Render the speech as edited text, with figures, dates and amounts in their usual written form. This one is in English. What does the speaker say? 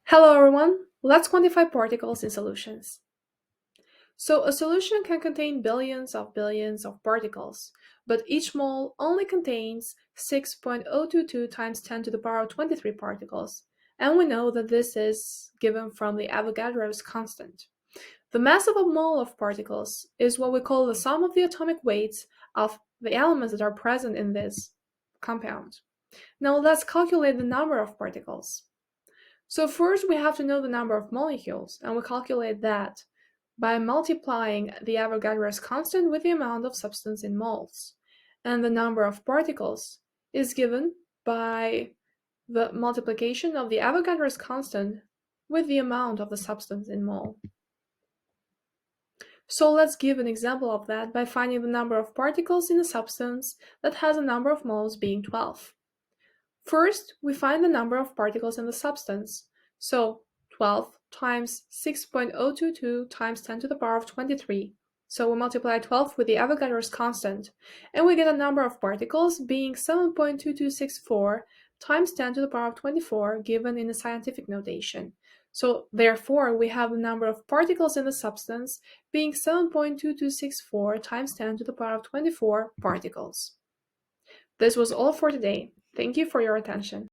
Hello everyone, let's quantify particles in solutions. So a solution can contain billions of particles, but each mole only contains 6.022 times 10 to the power of 23 particles, and we know that this is given from the Avogadro's constant. The mass of a mole of particles is what we call the sum of the atomic weights of the elements that are present in this compound. Now let's calculate the number of particles. So first we have to know the number of molecules, and we calculate that by multiplying the Avogadro's constant with the amount of substance in moles. And the number of particles is given by the multiplication of the Avogadro's constant with the amount of the substance in mole. So let's give an example of that by finding the number of particles in a substance that has a number of moles being 12. First, we find the number of particles in the substance. So 12 times 6.022 times 10 to the power of 23. So we multiply 12 with the Avogadro's constant, and we get a number of particles being 7.2264 times 10 to the power of 24, given in the scientific notation. So therefore, we have the number of particles in the substance being 7.2264 times 10 to the power of 24 particles. This was all for today. Thank you for your attention.